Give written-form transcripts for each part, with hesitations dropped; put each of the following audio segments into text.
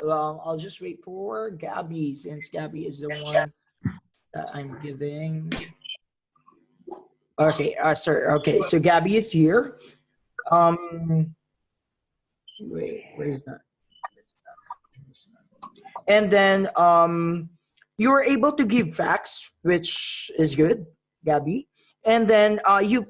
Well, I'll just wait for Gabby, since Gabby is the one that I'm giving. Okay, sir. Okay, so Gabby is here. Um, wait, where is that? And then you were able to give facts, which is good, Gabby. And then you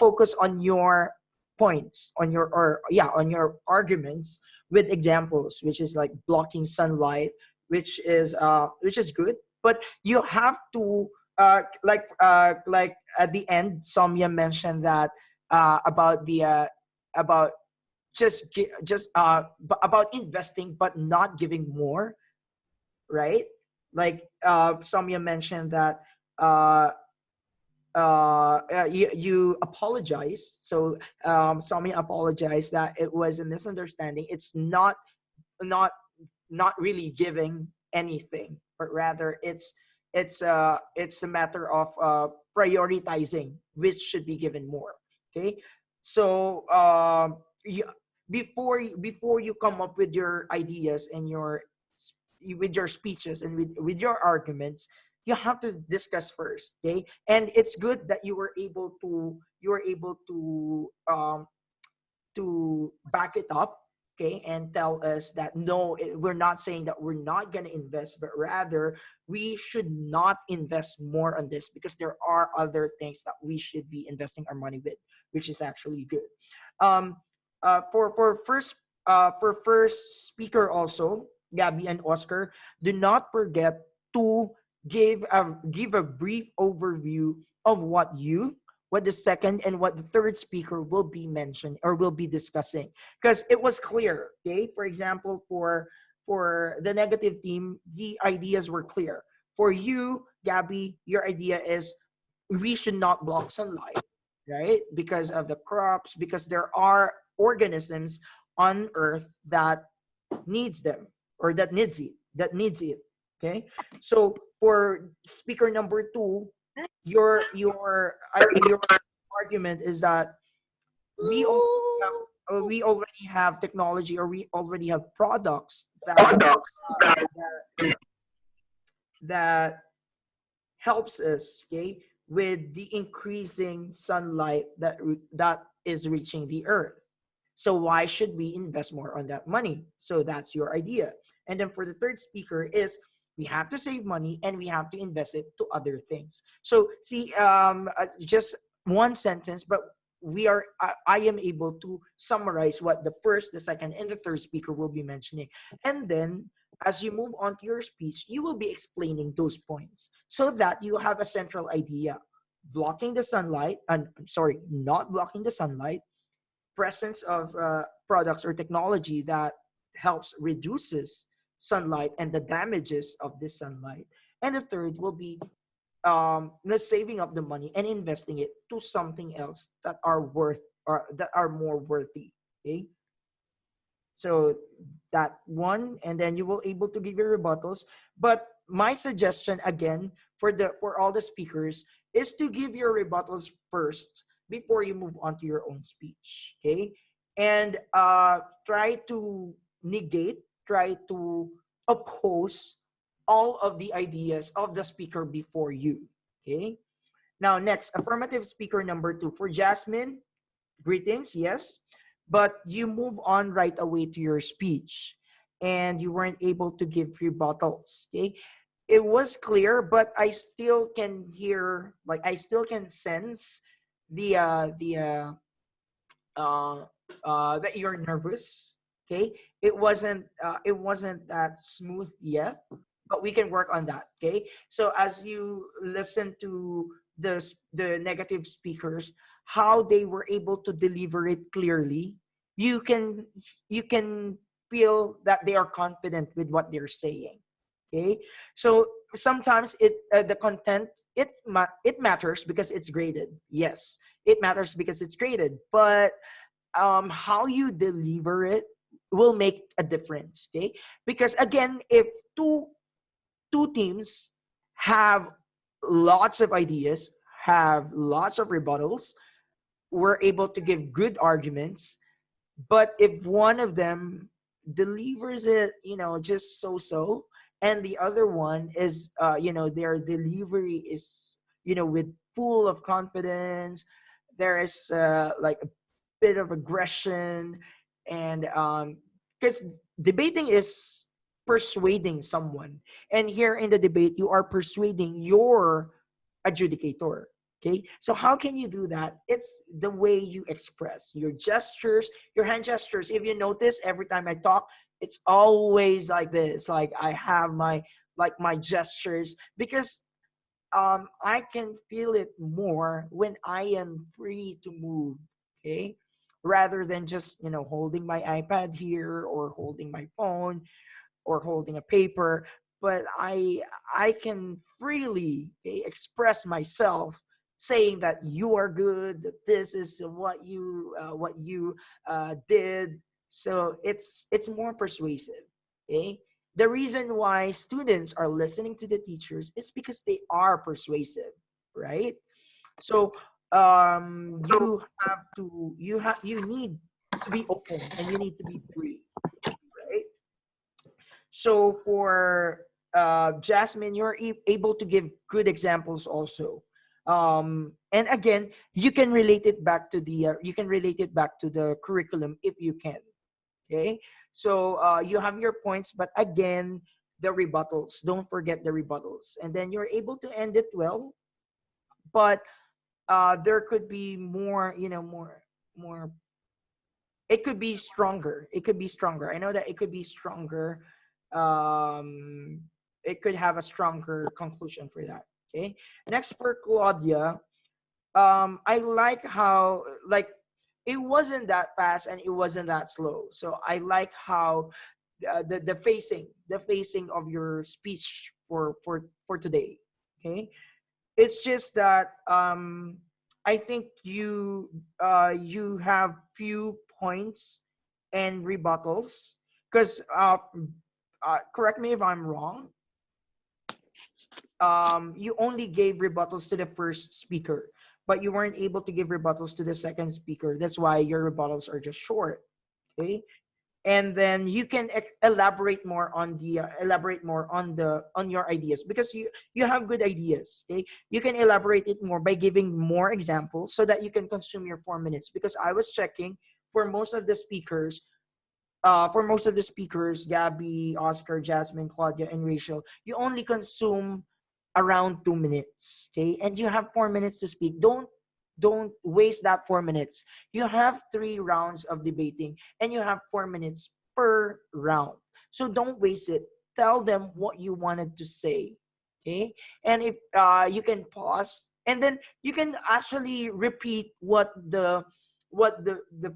focus on your points, on your, or yeah, on your arguments with examples, which is like blocking sunlight, which is good. But you have to like at the end, Saumya mentioned that about about investing but not giving more, right? Like Saumya mentioned that uh, you apologize. So Saumya apologized that it was a misunderstanding. It's not not really giving anything, but rather it's a matter of prioritizing which should be given more. Okay, so you, before you come up with your ideas and with your speeches and with your arguments, you have to discuss first. Okay, and it's good that you were able to back it up, okay, and tell us that no, we're not saying that we're not going to invest, but rather we should not invest more on this because there are other things that we should be investing our money with, which is actually good. um for first speaker also, Gabby and Oscar, do not forget to give a brief overview of what the second and what the third speaker will be mentioned or will be discussing, because it was clear. Okay, for example, for the negative team, the ideas were clear. For you, Gabby, your idea is we should not block sunlight, right? Because of the crops, because there are organisms on Earth that needs them, or that needs it. Okay, so for speaker number two, your argument is that we already we already have technology, or we already have products that helps us, okay, with the increasing sunlight that is reaching the earth. So why should we invest more on that money? So that's your idea. And then for the third speaker is we have to save money and we have to invest it to other things. So see, just one sentence, but I am able to summarize what the first, the second, and the third speaker will be mentioning. And then as you move on to your speech, you will be explaining those points so that you have a central idea. Blocking the sunlight, and sorry, not blocking the sunlight, presence of products or technology that helps reduces sunlight and the damages of this sunlight. And the third will be saving up the money and investing it to something else that are worth, or that are more worthy. Okay, so that one, and then you will able to give your rebuttals. But my suggestion again for all the speakers is to give your rebuttals first before you move on to your own speech. Okay, and try to try to oppose all of the ideas of the speaker before you. Okay, now next, affirmative speaker number two. For Jasmine, greetings, yes, but you move on right away to your speech and you weren't able to give rebuttals. Okay, it was clear, but I still can hear, like I still can sense the uh that you're nervous. Okay, it wasn't that smooth yet, but we can work on that. Okay, so as you listen to the negative speakers, how they were able to deliver it clearly, you can you can feel that they are confident with what they're saying. Okay, so sometimes the content, it matters because it's graded. Yes, it matters because it's graded, but how you deliver it will make a difference. Okay, because again, if two teams have lots of ideas, have lots of rebuttals, were able to give good arguments, but if one of them delivers it, just so, and the other one is, their delivery is, with full of confidence, there is like a bit of aggression, and because debating is persuading someone, and here in the debate, you are persuading your adjudicator. Okay, so how can you do that? It's the way you express your gestures, your hand gestures. If you notice, every time I talk, it's always like this. Like I have my gestures, because I can feel it more when I am free to move. Okay, rather than just holding my iPad here, or holding my phone, or holding a paper. But I can freely, express myself, saying that you are good, that this is what you did. So it's more persuasive. Okay, the reason why students are listening to the teachers is because they are persuasive, right? So you need to be open, and you need to be free, right? So for Jasmine, you're able to give good examples also. And again, you can relate it back to the curriculum if you can. Okay, so you have your points, but again, the rebuttals. Don't forget the rebuttals, and then you're able to end it well. But there could be more. More. It could be stronger. It could be stronger. I know that it could be stronger. Um, it could have a stronger conclusion for that. Okay. Next for Claudia, I like how, like, it wasn't that fast and it wasn't that slow. So I like how the facing of your speech for today. Okay, it's just that I think you have few points and rebuttals, because correct me if I'm wrong, you only gave rebuttals to the first speaker, but you weren't able to give rebuttals to the second speaker. That's why your rebuttals are just short. Okay, and then you can elaborate more on your ideas, because you have good ideas. Okay, you can elaborate it more by giving more examples, so that you can consume your 4 minutes, because I was checking for most of the speakers. Gabby, Oscar, Jasmine, Claudia, and Rachel, you only consume around 2 minutes. Okay, and you have 4 minutes to speak. Don't waste that 4 minutes. You have 3 rounds of debating, and you have 4 minutes per round. So don't waste it. Tell them what you wanted to say. Okay, and if you can pause, and then you can actually repeat what the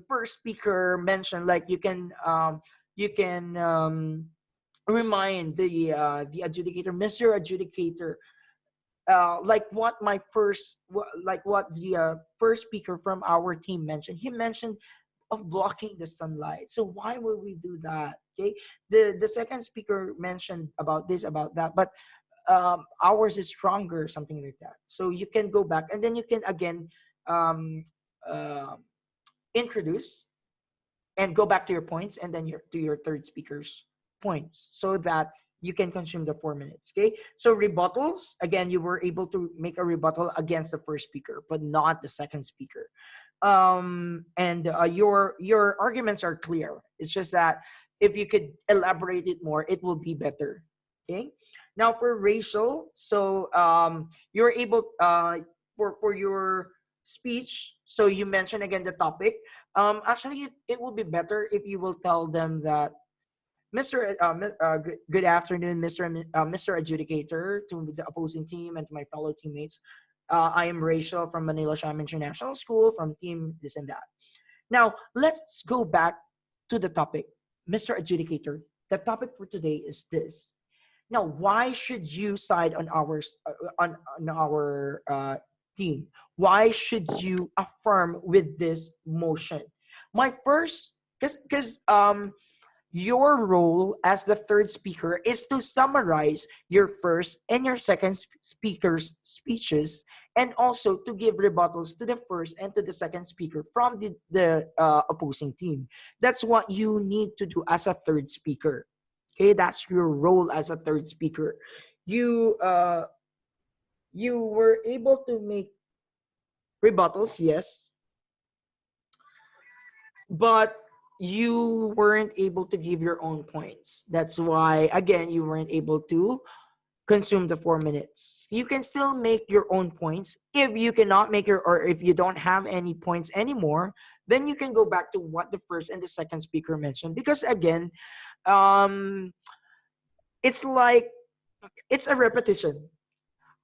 first speaker mentioned. Like you can remind the adjudicator, Mr. Adjudicator, like what the first speaker from our team mentioned. He mentioned of blocking the sunlight. So why would we do that? Okay, the second speaker mentioned about this, about that, but ours is stronger, something like that. So you can go back, and then you can again um, uh, introduce and go back to your points, and then to your third speaker's points, so that you can consume the 4 minutes. Okay, so rebuttals, again, you were able to make a rebuttal against the first speaker, but not the second speaker. And your arguments are clear. It's just that if you could elaborate it more, it will be better. Okay, now for racial, so you're able for your speech, so you mentioned again the topic. Actually, it will be better if you will tell them that, good afternoon, Mr. Adjudicator, to the opposing team and to my fellow teammates. I am Rachel from Manila Sham International School, from team this and that. Now, let's go back to the topic. Mr. Adjudicator, the topic for today is this. Now, why should you side on our team? Why should you affirm with this motion? My first, because your role as the third speaker is to summarize your first and your second speaker's speeches, and also to give rebuttals to the first and to the second speaker from the opposing team. That's what you need to do as a third speaker. Okay, that's your role as a third speaker. You you were able to make rebuttals, yes, but you weren't able to give your own points. That's why, again, you weren't able to consume the 4 minutes. You can still make your own points. If you cannot make your, or if you don't have any points anymore, then you can go back to what the first and the second speaker mentioned. Because again, um, it's like, it's a repetition.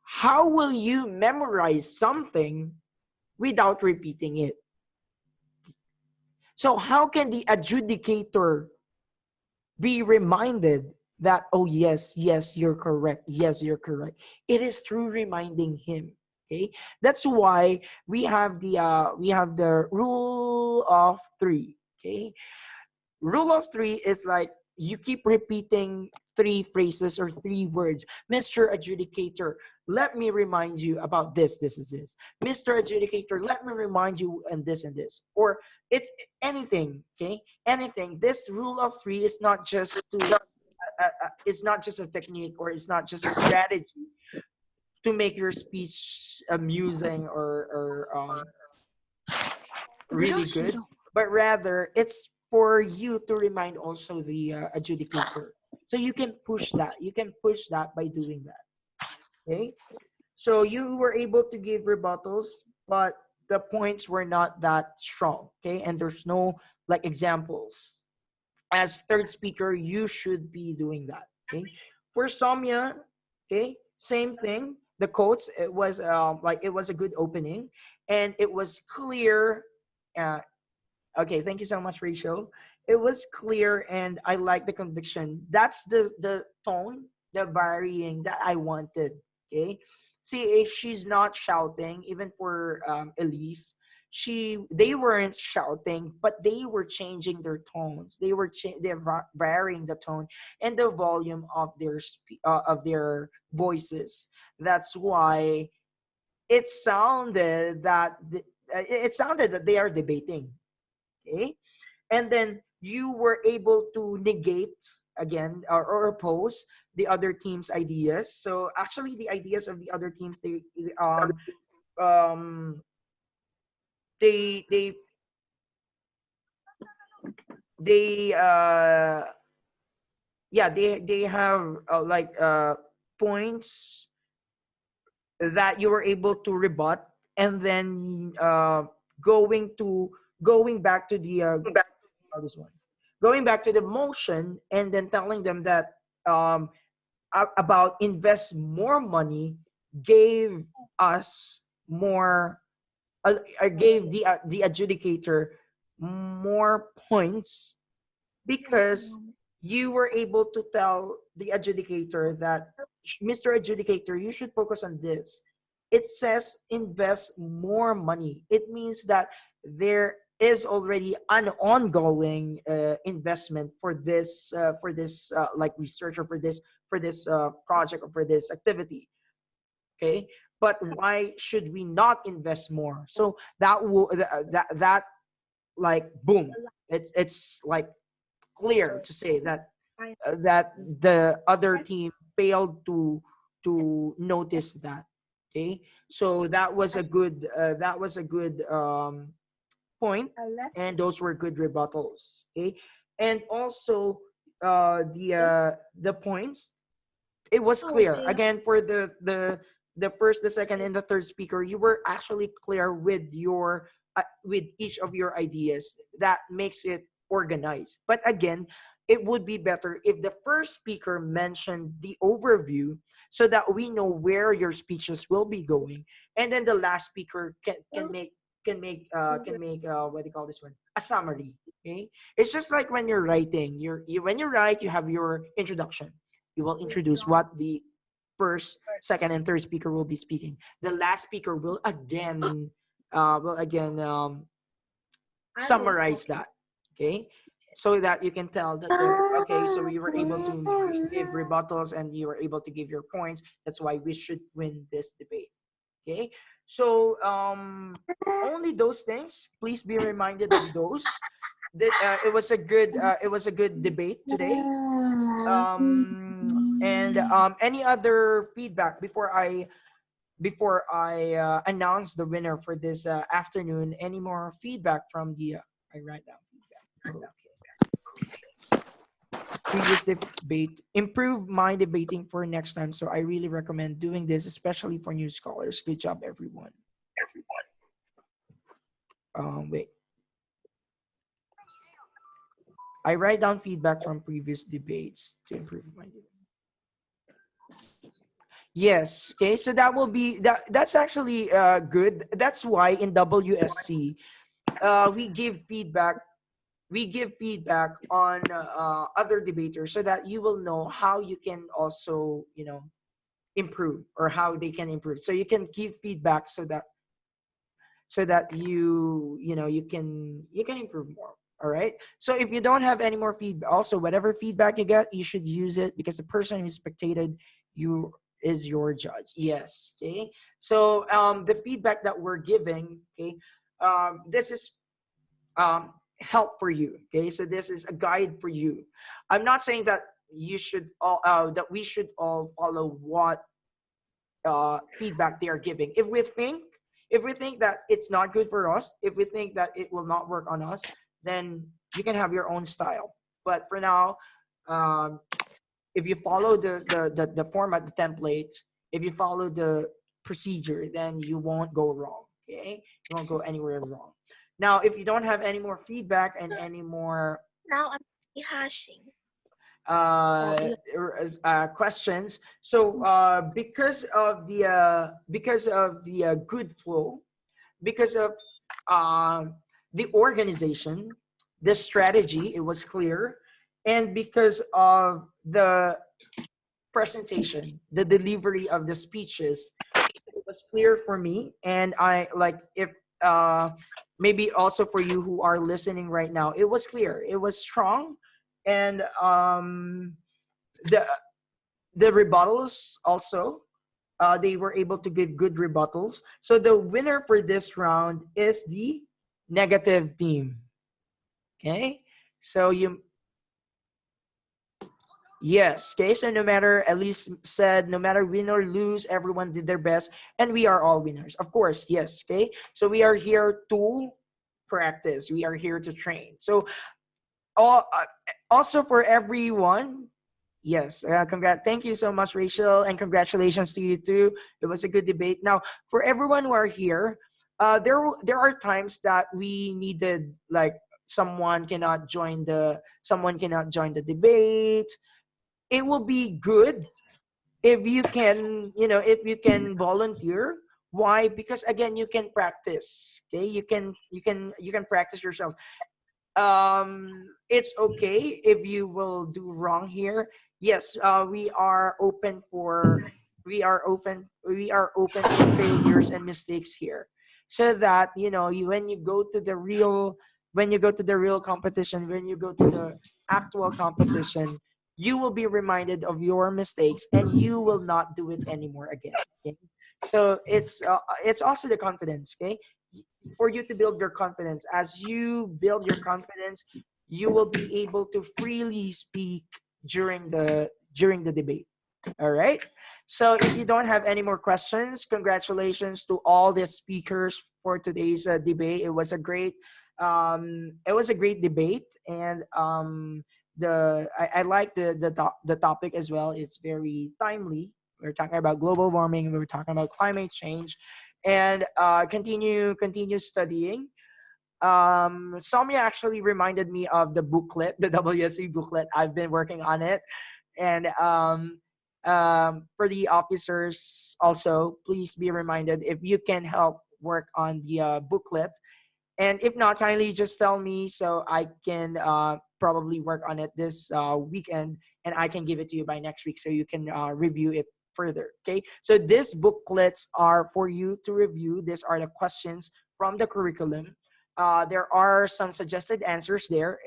How will you memorize something without repeating it? So how can the adjudicator be reminded that, oh yes, yes, you're correct, yes, you're correct? It is through reminding him. Okay, that's why we have the rule of three. Okay, rule of three is like, you keep repeating three phrases or three words. Mr. Adjudicator, let me remind you about this, this is this. Mr. Adjudicator, let me remind you and this. Or it, anything, okay? Anything. This rule of three is not just to it's not just a technique, or it's not just a strategy to make your speech amusing or really good, but rather it's for you to remind also the adjudicator. So you can push that. You can push that by doing that. Okay. So you were able to give rebuttals, but the points were not that strong. Okay. And there's no like examples. As third speaker, you should be doing that. Okay. For Saumya, okay, same thing. The quotes, it was like, it was a good opening, and it was clear. Uh, Okay, thank you so much, Rachel. It was clear, and I like the conviction. That's the tone, the varying that I wanted. Okay, see, if she's not shouting, even for Elise, they weren't shouting, but they were changing their tones. They're varying the tone and the volume of of their voices. That's why it sounded that it sounded that they are debating. Okay, and then you were able to negate again, or oppose the other team's ideas. So actually the ideas of the other teams, um they they they yeah, they have points that you were able to rebut, and then going back to the this one, going back to the motion, and then telling them that um about invest more money gave us more, gave the adjudicator more points, because you were able to tell the adjudicator that, Mr. Adjudicator, you should focus on this. It says invest more money. It means that there is already an ongoing investment for this like research, or for this project, or for this activity. Okay, but why should we not invest more? So that will that like boom, it's like clear to say that that the other team failed to notice that. Okay, so that was a good point, and those were good rebuttals. Okay, and also the points, it was clear again for the first, the second, and the third speaker. You were actually clear with your with each of your ideas. That makes it organized. But again, it would be better if the first speaker mentioned the overview, so that we know where your speeches will be going, and then the last speaker can make what do you call this one, a summary. Okay, it's just like when you're writing, when you write, you have your introduction. You will introduce what the first, second, and third speaker will be speaking. The last speaker will again summarize that. Okay, so that you can tell that okay, so you were able to give rebuttals, and you were able to give your points. That's why we should win this debate. Okay, So only those things. Please be reminded of those. That it was a good debate today. And any other feedback before I announce the winner for this afternoon? Any more feedback from the? I write down feedback. Okay. Previous debate, improve my debating for next time. So I really recommend doing this, especially for new scholars. Good job, everyone. Wait. I write down feedback from previous debates to improve my debate. Yes. Okay. So that will be that. That's actually good. That's why in WSC, we give feedback. We give feedback on other debaters so that you will know how you can also, improve, or how they can improve. So you can give feedback so that you can improve more. All right. So if you don't have any more feedback, also whatever feedback you get, you should use it, because the person who spectated you is your judge. Yes. Okay. So the feedback that we're giving, okay, this is help for you. Okay. So this is a guide for you. I'm not saying that you should all that we should all follow what feedback they are giving. If we think that it's not good for us, if we think that it will not work on us, then you can have your own style. But for now, um, if you follow the format, the templates, if you follow the procedure, then you won't go wrong. Okay, you won't go anywhere wrong. Now, if you don't have any more feedback and any more Now I'm rehashing. uh, Oh, questions. So because of the good flow, because of the organization, the strategy, it was clear, and because of the presentation, the delivery of the speeches, it was clear for me, and I like if uh maybe also for you who are listening right now, it was clear, it was strong, and the the rebuttals also, they were able to give good rebuttals. So the winner for this round is the negative team. Okay, so you yes, okay, so no matter, at least said, no matter win or lose, everyone did their best, and we are all winners. Of course, yes, okay. So we are here to practice. We are here to train. So all, also for everyone, yes, thank you so much, Rachel, and congratulations to you too. It was a good debate. Now, for everyone who are here, there are times that we needed, like, someone cannot join the debate. It will be good if you can, if you can volunteer. Why? Because again, you can practice. Okay, you can practice yourself. It's okay if you will do wrong here. Yes, we are open for failures and mistakes here, so that when you go to the real competition, when you go to the actual competition, you will be reminded of your mistakes and you will not do it anymore again. Okay? So it's also the confidence. Okay, for you to build your confidence. As you build your confidence, you will be able to freely speak during the debate. All right. So if you don't have any more questions, congratulations to all the speakers for today's debate. It was a great debate, and I like the topic as well. It's very timely. We're talking about global warming. We're talking about climate change, and continue studying. Saumya actually reminded me of the booklet, the WSC booklet. I've been working on it, and for the officers also, please be reminded if you can help work on the booklet, and if not, kindly just tell me so I can probably work on it this weekend, and I can give it to you by next week so you can review it further. Okay. So these booklets are for you to review. These are the questions from the curriculum. There are some suggested answers there.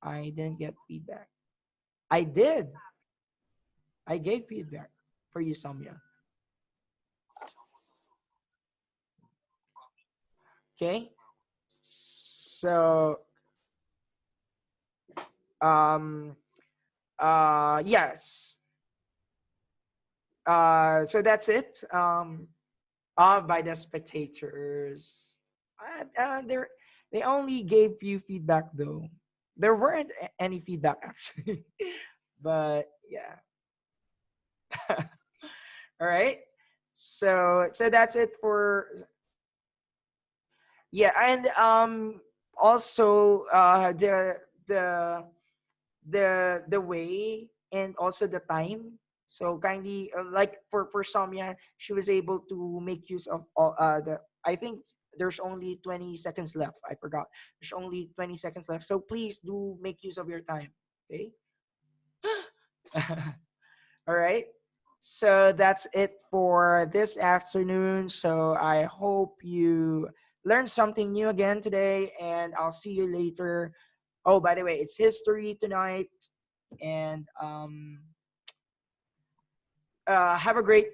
I didn't get feedback. I did. I gave feedback for you, Saumya. Okay. So um yes. So that's it. By the spectators. They only gave you feedback though. There weren't any feedback actually. But yeah. All right. So that's it for yeah, and also the the way and also the time. So kindly like for Saumya, she was able to make use of all the I think there's only 20 seconds left. I forgot. There's only 20 seconds left. So please do make use of your time. Okay? All right. So that's it for this afternoon. So I hope you learned something new again today, and I'll see you later. Oh, by the way, it's history tonight, and have a great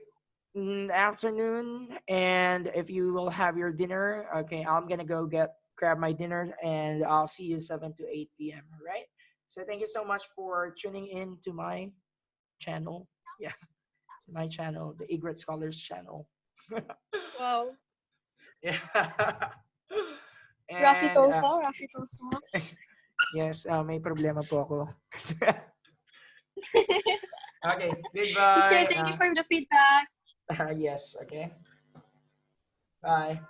afternoon. And if you will have your dinner, okay, I'm gonna go grab my dinner, and I'll see you 7 to 8 p.m. All right. So thank you so much for tuning in to my channel. Yeah, my channel, the Egret Scholars channel. Wow. Yeah. Raffy And Tulfo, Raffy Tulfo. yes, may problema po ako. Okay, Teacher, goodbye. thank you for the feedback. Yes, okay. Bye.